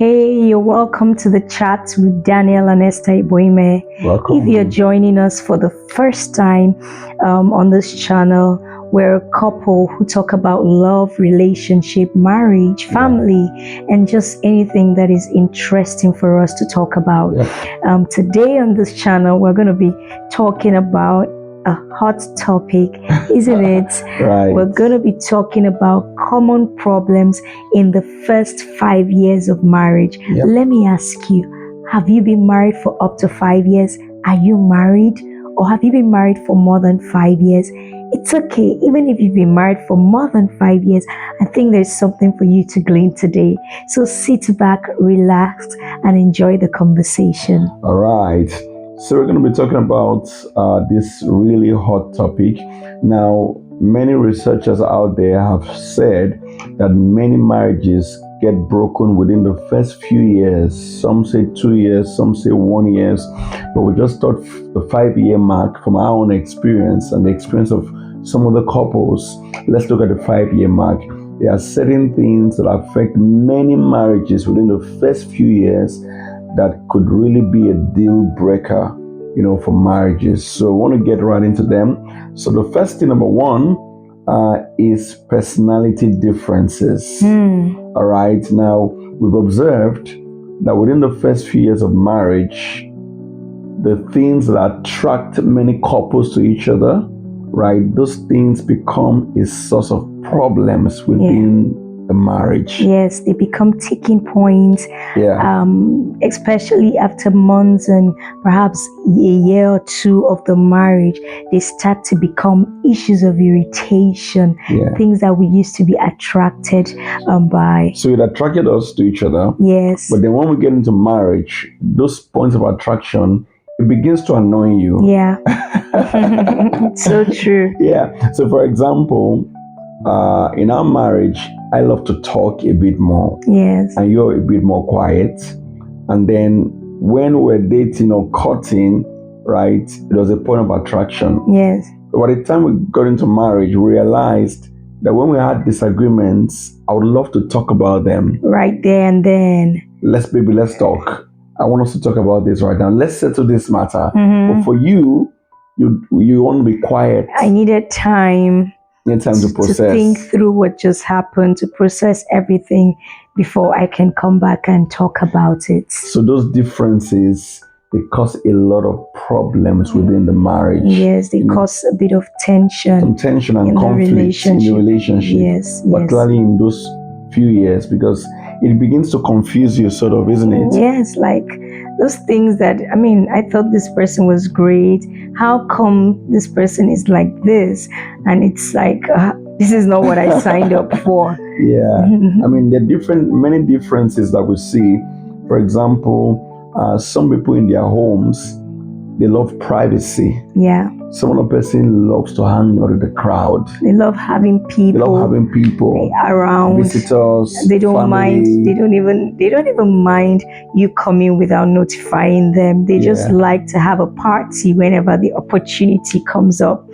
Hey, you're welcome to the chat with Daniel and Esther Iboime. Welcome. If you're joining us for the first time on this channel, we're a couple who talk about love, relationship, marriage, family, and just anything that is interesting for us to talk about. Today on this channel, we're going to be talking about a hot topic, isn't it? Right. We're going to be talking about common problems in the first 5 years of marriage. Let me ask you, have you been married for up to 5 years? Are you married? Or have you been married for more than 5 years? It's okay, even if you've been married for more than 5 years, I think there's something for you to glean today. So sit back, relax, and enjoy the conversation. All right. So we're going to be talking about this really hot topic. Now, many researchers out there have said that many marriages get broken within the first few years. Some say 2 years, some say 1 year. But we just thought the 5-year mark from our own experience and the experience of some of the couples. Let's look at the 5-year mark. There are certain things that affect many marriages within the first few years that could really be a deal breaker, for marriages. So I want to get right into them. So the first thing, number one, is personality differences. All right. Now, we've observed that within the first few years of marriage, the things that attract many couples to each other, right, those things become a source of problems within the marriage. Yes, they become ticking points, especially after months and perhaps a year or two of the marriage. They start to become issues of irritation, things that we used to be attracted by. So it attracted us to each other. Yes. But then when we get into marriage, those points of attraction, it begins to annoy you. Yeah. It's so true. Yeah. So for example, in our marriage, I love to talk a bit more. Yes. And you're a bit more quiet. And then when we're dating or courting, right, it was a point of attraction. Yes. But by the time we got into marriage, we realized that when we had disagreements, I would love to talk about them. Right there and then. Let's talk. I want us to talk about this right now. Let's settle this matter. But for you want to be quiet. I needed time. To process. To think through what just happened, to process everything before I can come back and talk about it. So those differences, they cause a lot of problems within the marriage. Yes, they cause a bit of tension. Some tension and conflict in the relationship. Yes. Particularly in those few years, because it begins to confuse you, sort of, isn't it? Yes, like those things that, I thought this person was great. How come this person is like this? And it's like, this is not what I signed up for. Yeah. There are many differences that we see. For example, some people in their homes, they love privacy. Yeah. Some other person loves to hang out with the crowd. They love having people around. Visitors. They don't family. mind. They don't even mind you coming without notifying them. They just like to have a party whenever the opportunity comes up.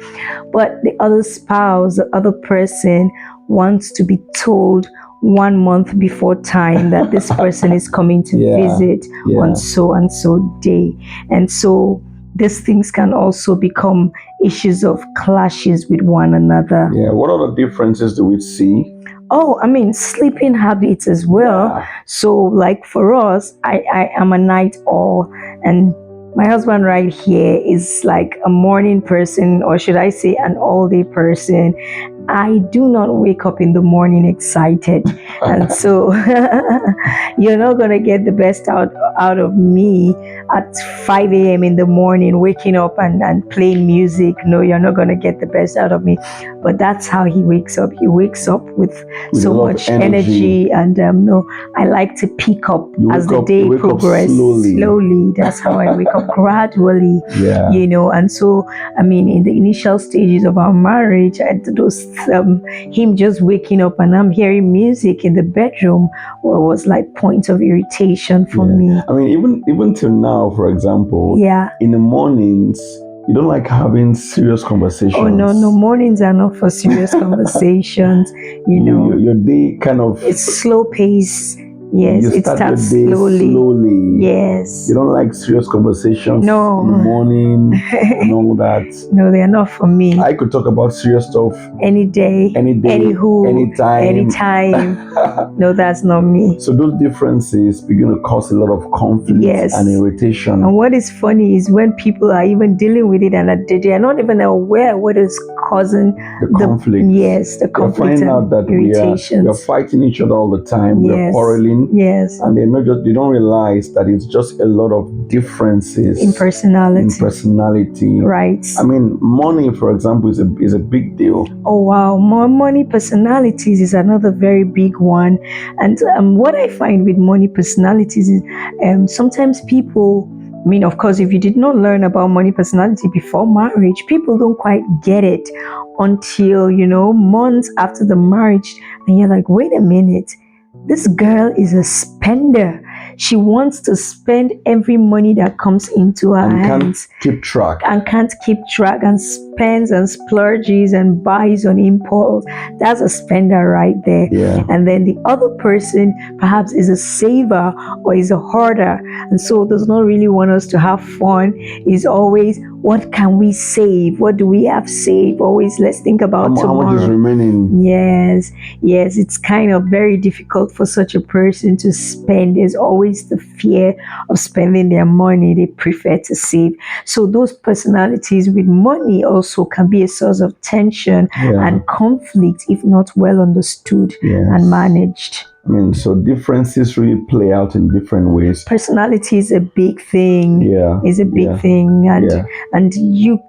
But the other spouse, the other person wants to be told 1 month before time that this person is coming to visit on so and so day. And so these things can also become issues of clashes with one another. Yeah. What other differences do we see? Oh, sleeping habits as well. Yeah. So like for us, I am a night owl, and my husband right here is like a morning person, or should I say an all-day person. I do not wake up in the morning excited. And so you're not going to get the best out of me at 5 a.m. in the morning, waking up and playing music. No, you're not going to get the best out of me. But that's how he wakes up. He wakes up with so much energy. And I like to pick up as the day progresses. Slowly. That's how I wake up gradually. Yeah. And so, in the initial stages of our marriage, him just waking up and I'm hearing music in the bedroom was like point of irritation for me. Even till now, for example, in the mornings, you don't like having serious conversations. Oh, no, mornings are not for serious conversations. Your day kind of... It's slow pace. Yes, You it start your starts day slowly. slowly. Yes. You don't like serious conversations No. in the morning and all that. No, they're not for me. I could talk about serious stuff Any day, anywho, anytime. No, that's not me. So those differences begin to cause a lot of conflict Yes. and irritation. And what is funny is when people are even dealing with it and they are not even aware what is causing the conflict. The conflict. You're finding out that we are fighting each other all the time. Yes. We're quarreling. Yes. And they don't realize that it's just a lot of differences in personality. Right. I mean, money, for example, is a big deal. Oh wow, money personalities is another very big one. And what I find with money personalities is sometimes people, I mean, of course, if you did not learn about money personality before marriage, people don't quite get it until, months after the marriage. And you're like, wait a minute, this girl is a spender. She wants to spend every money that comes into her hands. Can't keep track and spends and splurges and buys on impulse. That's a spender right there. Yeah. And then the other person perhaps is a saver or is a hoarder, and so does not really want us to have fun. Is always, what can we save? What do we have saved? Always, let's think about tomorrow. How much is remaining? Yes. It's kind of very difficult for such a person to spend. There's always the fear of spending their money. They prefer to save. So those personalities with money also can be a source of tension and conflict if not well understood and managed. I mean, so differences really play out in different ways. Personality is a big thing. It's a big thing, and you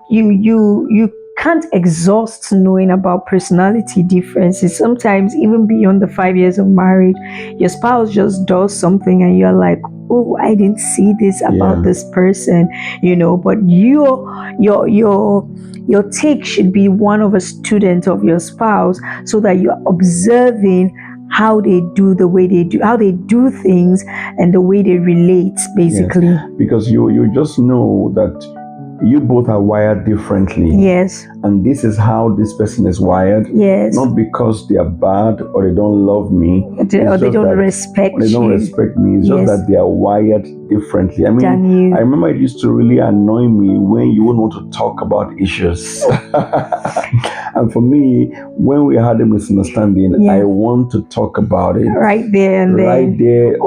can't exhaust knowing about personality differences. Sometimes even beyond the 5 years of marriage, your spouse just does something and you're like, oh, I didn't see this about this person, but your take should be one of a student of your spouse, so that you're observing how they do how they do things and the way they relate, basically. Yes. Because you just know that you both are wired differently. Yes. And this is how this person is wired. Yes. Not because they are bad or they don't love me. Or they don't respect you. They don't respect me. It's just that they are wired differently. I mean, I remember it used to really annoy me when you wouldn't want to talk about issues. And for me, when we had a misunderstanding, I want to talk about it. Right there and then.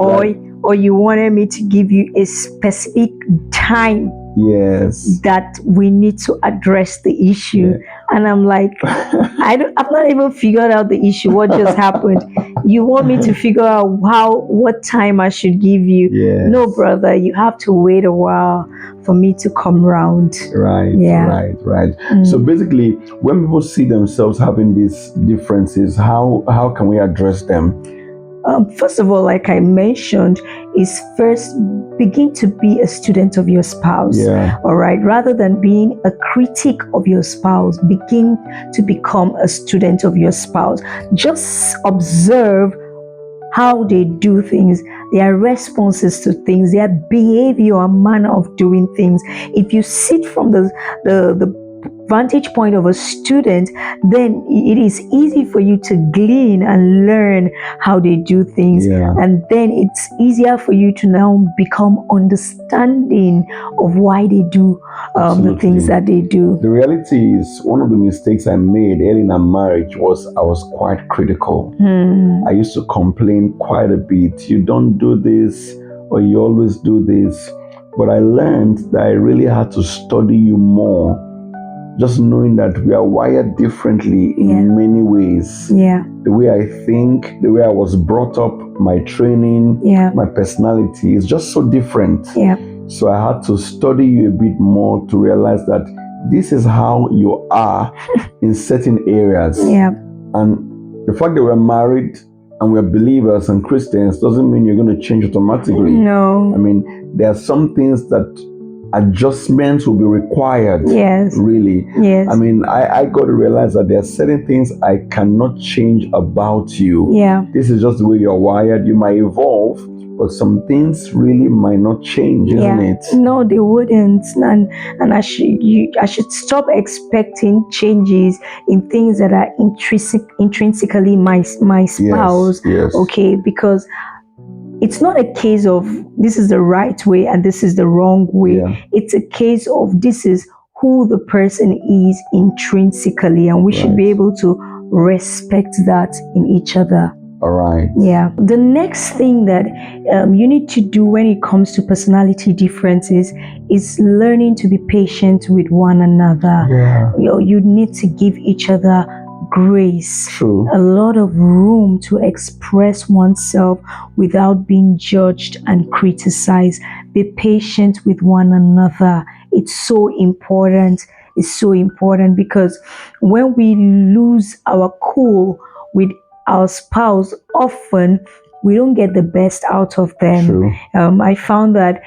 Or you wanted me to give you a specific time. Yes. That we need to address the issue. And I'm like, I've not even figured out the issue. What just happened? You want me to figure out what time I should give you? Yes. No, brother, you have to wait a while for me to come round. Right. So basically, when people see themselves having these differences, how can we address them? First of all, like I mentioned, is first begin to be a student of your spouse. All right. Rather than being a critic of your spouse, begin to become a student of your spouse. Just observe how they do things, their responses to things, their behavior and manner of doing things. If you sit from the vantage point of a student, then it is easy for you to glean and learn how they do things. And then it's easier for you to now become understanding of why they do the things that they do. The reality is, one of the mistakes I made early in our marriage was I was quite critical. I used to complain quite a bit. You don't do this, or you always do this. But I learned that I really had to study you more. Just knowing that we are wired differently in many ways. The way I think, the way I was brought up, my training, my personality is just so different. So I had to study you a bit more to realize that this is how you are in certain areas. And the fact that we're married and we're believers and Christians doesn't mean you're going to change automatically. No. I mean, there are some things that adjustments will be required. Really. I mean, I got to realize that there are certain things I cannot change about you. This is just the way you're wired. You might evolve, but some things really might not change, isn't it? No, they wouldn't. And I should stop expecting changes in things that are intrinsically my spouse. Okay, because it's not a case of this is the right way and this is the wrong way. Yeah. It's a case of this is who the person is intrinsically, and we should be Right. able to respect that in each other. All right. Yeah. The next thing that you need to do when it comes to personality differences is learning to be patient with one another. Yeah. You need to give each other grace, True. a lot of room to express oneself without being judged and criticized. Be patient with one another. It's so important. It's so important because when we lose our cool with our spouse, often we don't get the best out of them. True. I found that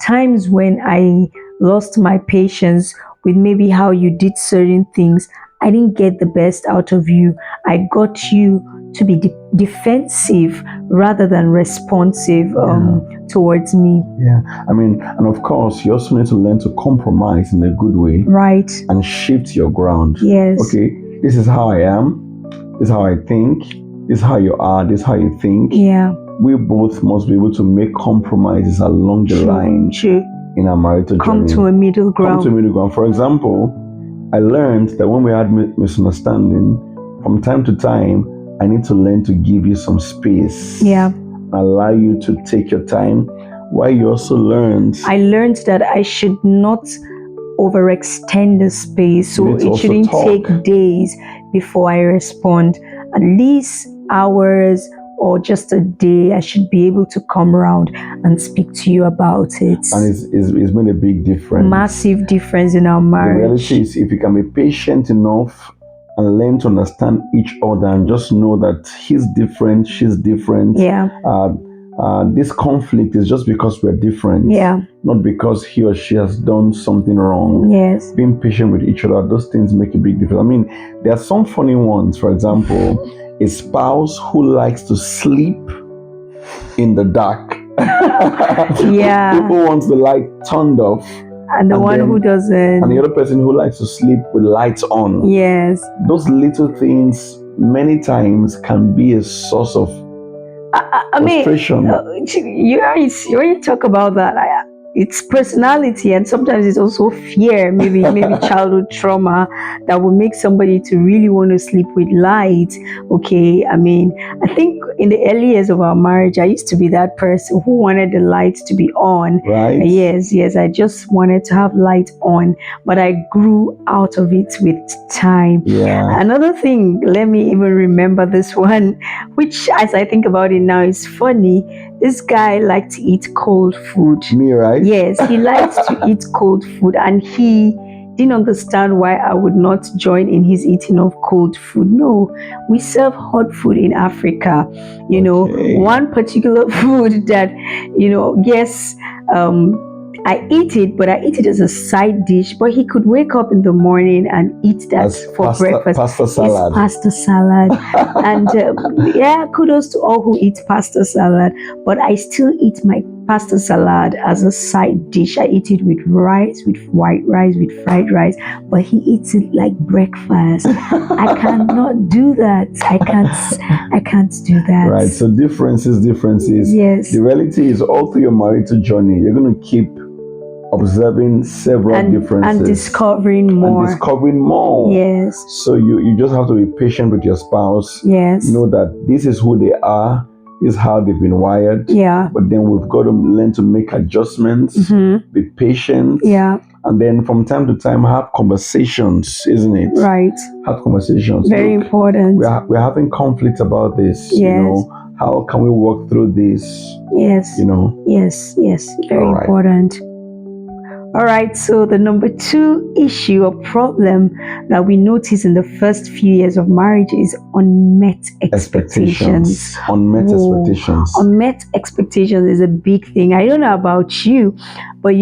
times when I lost my patience with maybe how you did certain things, I didn't get the best out of you. I got you to be defensive rather than responsive towards me. Yeah. I mean, and of course, you also need to learn to compromise in a good way. Right. And shift your ground. Yes. Okay, this is how I am. This is how I think. This is how you are. This is how you think. Yeah. We both must be able to make compromises along the line True. in our marital Come journey. to a middle ground. Come to a middle ground. For example, I learned that when we had misunderstanding, from time to time, I need to learn to give you some space. Yeah. Allow you to take your time. While you also learned, I learned that I should not overextend the space, so it shouldn't take days before I respond. At least hours or just a day, I should be able to come around and speak to you about it. And it's made a big difference. Massive difference in our marriage. The reality is, if you can be patient enough and learn to understand each other and just know that he's different, she's different. Yeah. This conflict is just because we're different. Yeah. Not because he or she has done something wrong. Yes. Being patient with each other, those things make a big difference. I mean, there are some funny ones. For example, a spouse who likes to sleep in the dark. Yeah. Who wants the light turned off. And the one who doesn't. And the other person who likes to sleep with lights on. Yes. Those little things many times can be a source of frustration. When you talk about that, it's personality, and sometimes it's also fear, maybe childhood trauma that will make somebody to really want to sleep with light. Okay, I mean, I think in the early years of our marriage, I used to be that person who wanted the lights to be on. Right. Yes, I just wanted to have light on, but I grew out of it with time. Yeah. Another thing, let me even remember this one, which as I think about it now is funny. This guy liked to eat cold food. Me, right? Yes, he likes to eat cold food, and he didn't understand why I would not join in his eating of cold food. No, we serve hot food in Africa. You know, one particular food that, yes, I eat it, but I eat it as a side dish. But he could wake up in the morning and eat that for breakfast. Pasta salad. It's pasta salad. And kudos to all who eat pasta salad. But I still eat my pasta salad as a side dish. I eat it with rice, with white rice, with fried rice. But he eats it like breakfast. I cannot do that. I can't do that. Right. So differences. Yes. The reality is, all through your marital journey, you're going to keep observing several differences and discovering more. Yes. So you just have to be patient with your spouse. Yes. Know that this is who they are. This is how they've been wired. Yeah. But then we've got to learn to make adjustments. Mm-hmm. Be patient. Yeah. And then from time to time have conversations, isn't it? Right. Have conversations. Very important. We're having conflicts about this. Yes. How can we work through this? Yes. Yes. Very important. All right, so the number 2 issue or problem that we notice in the first few years of marriage is unmet expectations. Unmet expectations is a big thing. I don't know about you, but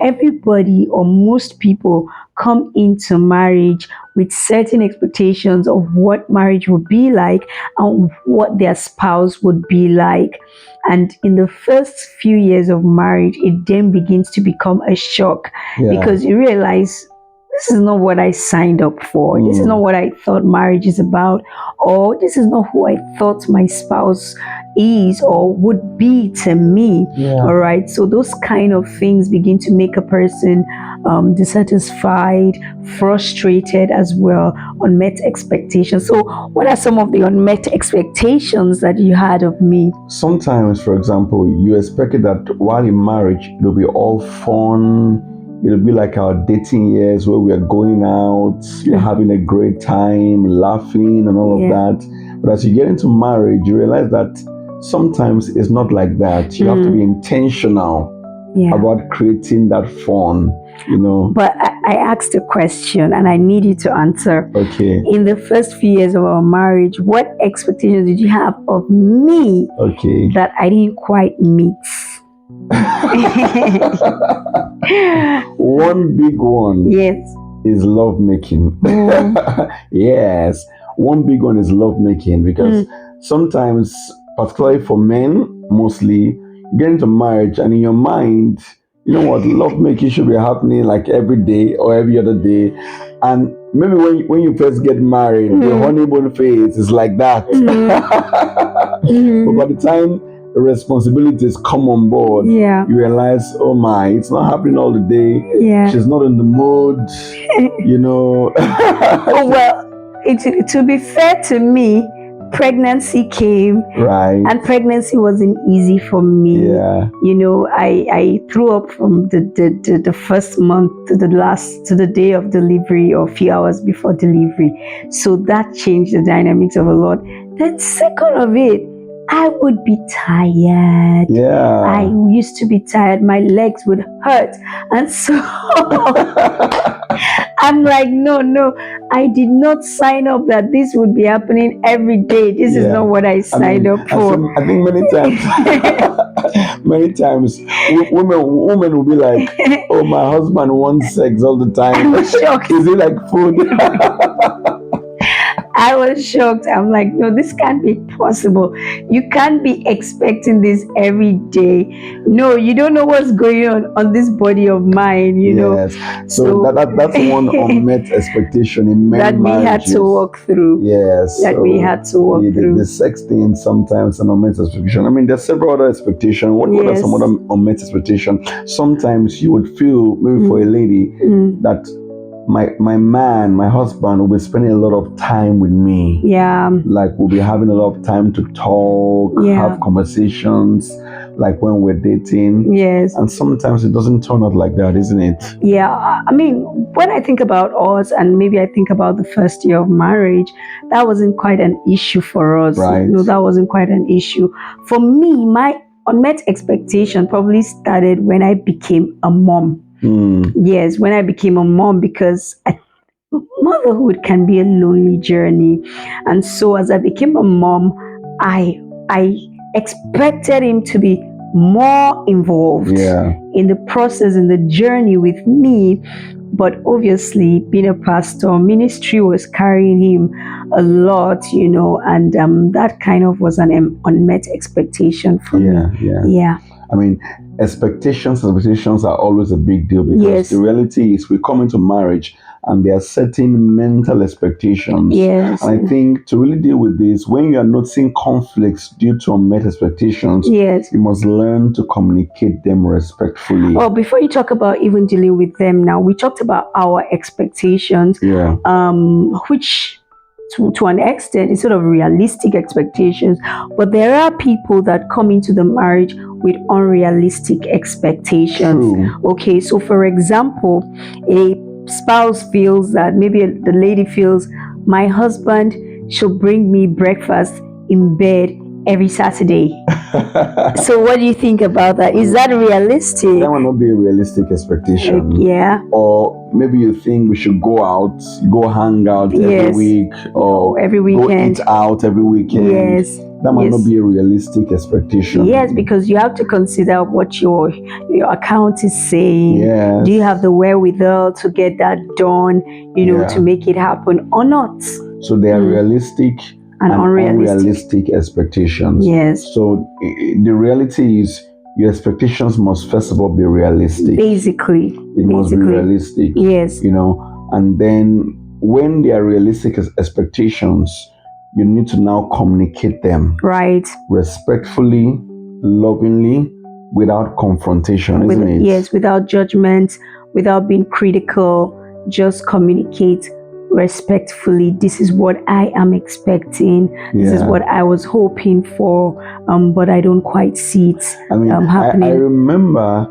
everybody or most people come into marriage with certain expectations of what marriage would be like and what their spouse would be like. And in the first few years of marriage, it then begins to become a shock because you realize this is not what I signed up for. This is not what I thought marriage is about, or this is not who I thought my spouse is or would be to me. Yeah. All right. So those kind of things begin to make a person dissatisfied, frustrated as well, unmet expectations. So, what are some of the unmet expectations that you had of me? Sometimes, for example, you expected that while in marriage, it'll be all fun. It'll be like our dating years where we are going out, you're having a great time, laughing and all of that. But as you get into marriage, you realize that sometimes it's not like that. You have to be intentional about creating that fun, you know. But I asked a question and I need you to answer. Okay. In the first few years of our marriage, what expectations did you have of me that I didn't quite meet? One big one is love making. Yes, one big one is love making, because sometimes, particularly for men, mostly you get into marriage and in your mind, you know what, love making should be happening like every day or every other day. And maybe when you first get married, the honeymoon phase is like that. But by the time responsibilities come on board, you realize, oh my, it's not happening all the day. She's not in the mood, you know. Oh, well, to be fair to me, pregnancy came, and pregnancy wasn't easy for me. You know, I threw up from the first month to the day of delivery, or a few hours before delivery. So that changed the dynamics of a lot. Then second of it, I would be tired. I used to be tired. My legs would hurt. And so I'm like, no, I did not sign up that this would be happening every day. This is not what I signed up for. I think many times, women will be like, oh, my husband wants sex all the time. I was shocked. Is it like food? I was shocked. I'm like, no, this can't be possible. You can't be expecting this every day. No, you don't know what's going on this body of mine, you know. So that's one unmet expectation in many that we marriages. had to walk through. We had to walk through. The sex thing sometimes an unmet expectation. I mean, there's several other expectations. What are some other unmet expectations? Sometimes you would feel, maybe for a lady, that my husband will be spending a lot of time with me. Like, we'll be having a lot of time to talk, have conversations, like when we're dating. And sometimes it doesn't turn out like that, isn't it? I mean, when I think about us, and maybe I think about the first year of marriage, that wasn't quite an issue for us. No, that wasn't quite an issue. For me, my unmet expectation probably started when I became a mom. Yes, when I became a mom, because motherhood can be a lonely journey. And so as I became a mom, I expected him to be more involved in the process, in the journey with me. But obviously, being a pastor, ministry was carrying him a lot, you know, and that kind of was an unmet expectation for me. I mean, expectations are always a big deal, because the reality is we come into marriage and there are certain mental expectations. And I think to really deal with this, when you are noticing conflicts due to unmet expectations, you must learn to communicate them respectfully. Oh, before you talk about even dealing with them now, we talked about our expectations, which to an extent is sort of realistic expectations, but there are people that come into the marriage with unrealistic expectations. Okay, so for example, a spouse feels that, maybe the lady feels, my husband should bring me breakfast in bed every Saturday. So what do you think about that? Is that realistic? That might not be a realistic expectation. Or maybe you think we should go out, go hang out every week, or every weekend, go eat out every weekend. That might not be a realistic expectation. Because you have to consider what your account is saying. Do you have the wherewithal to get that done, you know, to make it happen or not? So they are realistic and unrealistic expectations. So the reality is, your expectations must first of all be realistic. It must be realistic. You know, And then when there are realistic expectations, you need to now communicate them Right. respectfully, lovingly, without confrontation, isn't it? Yes, without judgment, without being critical, just communicate respectfully. This is what I am expecting. This is Yeah. what I was hoping for, but I don't quite see it I mean, happening. I remember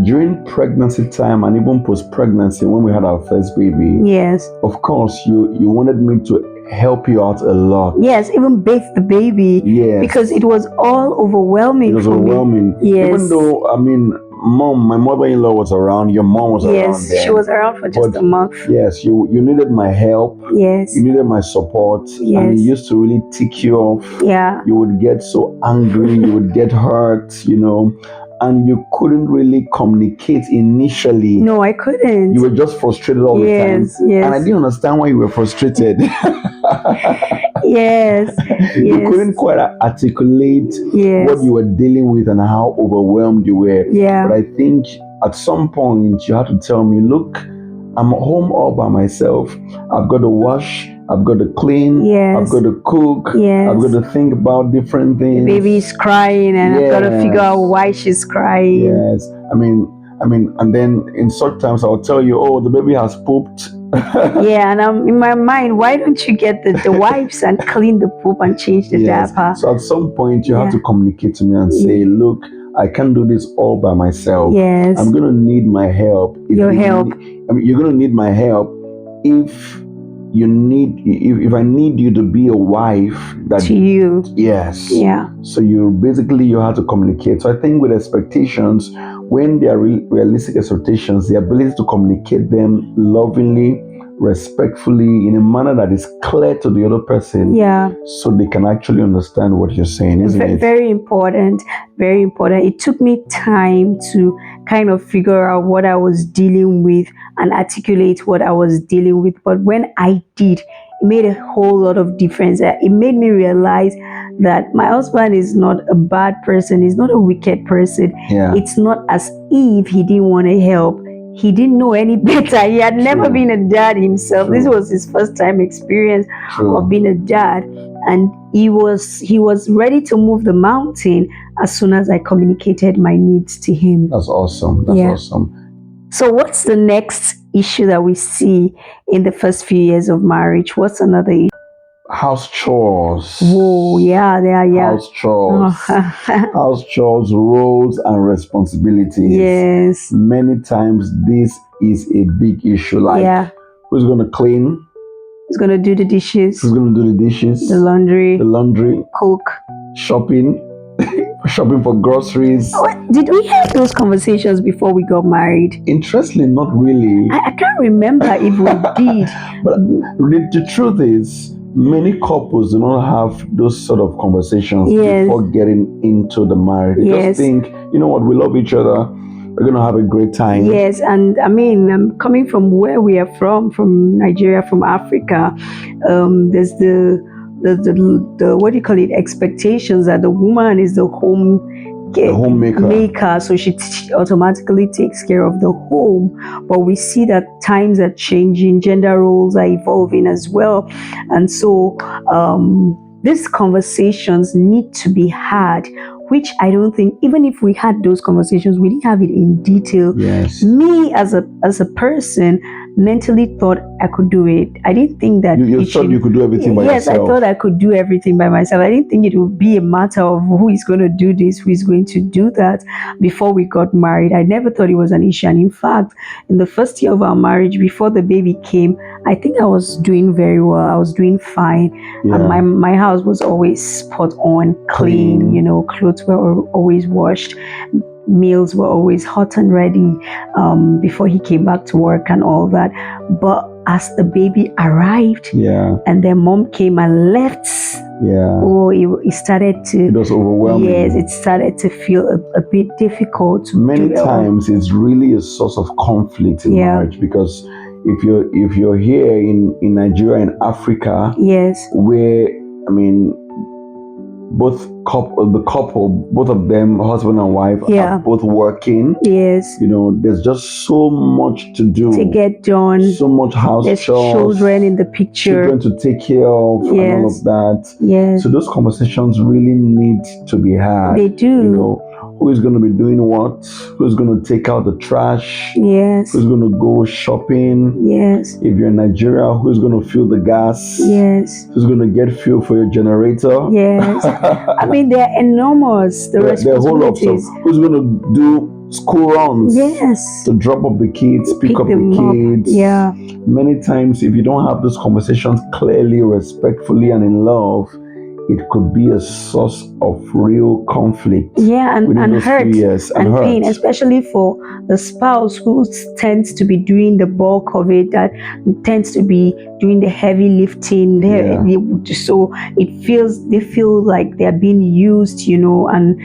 during pregnancy time and even post-pregnancy when we had our first baby. Yes. Of course, you wanted me to help you out a lot. Yes, even bathe the baby. Yes. Because it was all overwhelming. It was for overwhelming. me. Yes. Even though, I mean, my mother-in-law was around, your mom was around then. Yes, she was around for just a month. Yes, you needed my help. Yes. You needed my support. Yes. And it used to really tick you off. Yeah. You would get so angry, you would get hurt, and you couldn't really communicate initially. No, I couldn't. You were just frustrated all the time. Yes. And I didn't understand why you were frustrated. Yes. You couldn't quite articulate what you were dealing with and how overwhelmed you were. Yeah. But I think at some point you had to tell me, look, I'm home all by myself. I've got to wash. I've got to clean. Yes. I've got to cook. Yes. I've got to think about different things. The baby's crying and I've got to figure out why she's crying. Yes. I mean, and then in such times I'll tell you, oh, the baby has pooped. Yeah, and I'm in my mind, why don't you get the wipes and clean the poop and change the diaper? So at some point you have to communicate to me and say, look, I can't do this all by myself. Yes. I'm gonna need my help. Your help. You're gonna need my help if I need you to be a wife to you. Yes. Yeah. So you have to communicate. So I think with expectations, when there are realistic expectations, the ability to communicate them lovingly, respectfully, in a manner that is clear to the other person. Yeah. So they can actually understand what you're saying, isn't it? Very important. Very important. It took me time to kind of figure out what I was dealing with and articulate what I was dealing with. But when I did, it made a whole lot of difference. It made me realize that my husband is not a bad person. He's not a wicked person. Yeah. It's not as if he didn't want to help. He didn't know any better. He had never been a dad himself. This was his first time experience of being a dad. And he was ready to move the mountain as soon as I communicated my needs to him. That's awesome. That's awesome. So what's the next issue that we see in the first few years of marriage? What's another issue? House chores. Whoa, yeah. House chores. House chores, roles and responsibilities. Yes. Many times this is a big issue. Like, who's going to clean? Who's going to do the dishes? Who's going to do the dishes? The laundry. Cook. Shopping. Shopping for groceries. Did we have those conversations before we got married? Interestingly, not really. I can't remember if we did. But the truth is, many couples do not have those sort of conversations before getting into the marriage. They just think, you know what, we love each other. We're going to have a great time. Yes, and I mean, I'm coming from where we are from Nigeria, from Africa. There's the what do you call it, expectations that the woman is the homemaker, so she automatically takes care of the home. But we see that times are changing, gender roles are evolving as well, and so these conversations need to be had, which I don't think, even if we had those conversations, we didn't have it in detail. Yes. Me as a person mentally thought I could do it. I didn't think that you thought you could do everything by yourself. Yes, I thought I could do everything by myself. I didn't think it would be a matter of who is going to do this, who is going to do that before we got married. I never thought it was an issue. And in fact, in the first year of our marriage, before the baby came, I think I was doing very well. I was doing fine. And my house was always spot on, clean, clothes were always washed. Meals were always hot and ready before he came back to work and all that. But as the baby arrived and then mom came and left, it started to... It was overwhelming. Yes, it started to feel a bit difficult. Many times it's really a source of conflict in marriage, because if you're here in Nigeria, in Africa, where, I mean, both of them, husband and wife, Yeah. are both working. Yes. There's just so much to do, to get done. so much house There's chores, children in the picture. children to take care of, and all Yes. of that. Yes. So those conversations really need to be had. They do. Who is going to be doing what? Who's going to take out the trash? Yes. Who's going to go shopping? Yes. If you're in Nigeria, who's going to fill the gas? Yes. Who's going to get fuel for your generator? Yes. I mean, they're enormous, the responsibilities. Who's going to do school runs? Yes. To drop off the kids, pick up the kids. Yeah. Many times, if you don't have those conversations clearly, respectfully, and in love, it could be a source of real conflict. Yeah, and hurt and pain, hurt. especially for the spouse who tends to be doing the bulk of it, that tends to be doing the heavy lifting. So they feel like they're being used, and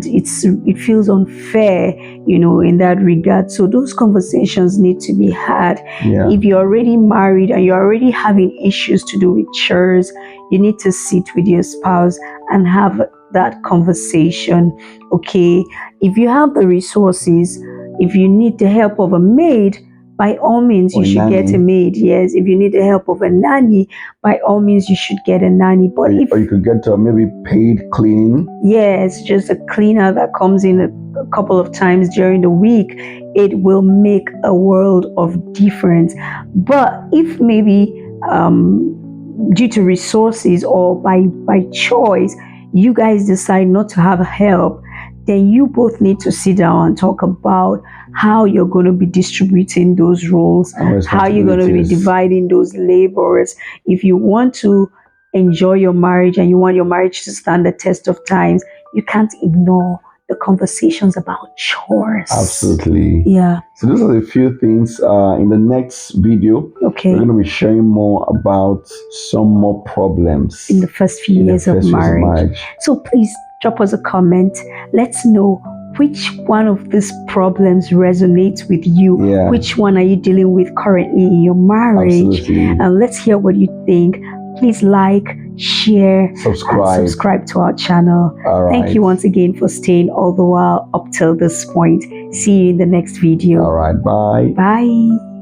it feels unfair, in that regard. So those conversations need to be had. Yeah. If you're already married and you're already having issues to do with chores, you need to sit with your spouse and have that conversation. Okay, if you have the resources, if you need the help of a maid, by all means you should get a maid. Yes, if you need the help of a nanny, by all means you should get a nanny. But or you could get maybe paid cleaning. Yes, just a cleaner that comes in a couple of times during the week. It will make a world of difference. But if maybe due to resources or by choice, you guys decide not to have help, then you both need to sit down and talk about how you're going to be distributing those roles, how you're going to be dividing those labors. If you want to enjoy your marriage and you want your marriage to stand the test of times, you can't ignore the conversations about chores. Absolutely. Yeah. So those are a few things. In the next video, okay, we're going to be sharing more about some more problems in the first few years of marriage. So please drop us a comment. Let's know which one of these problems resonates with you. Yeah. Which one are you dealing with currently in your marriage? Absolutely. And let's hear what you think. Please like, share, subscribe to our channel. All right. Thank you once again for staying all the while up till this point. See you in the next video. All right. Bye. Bye.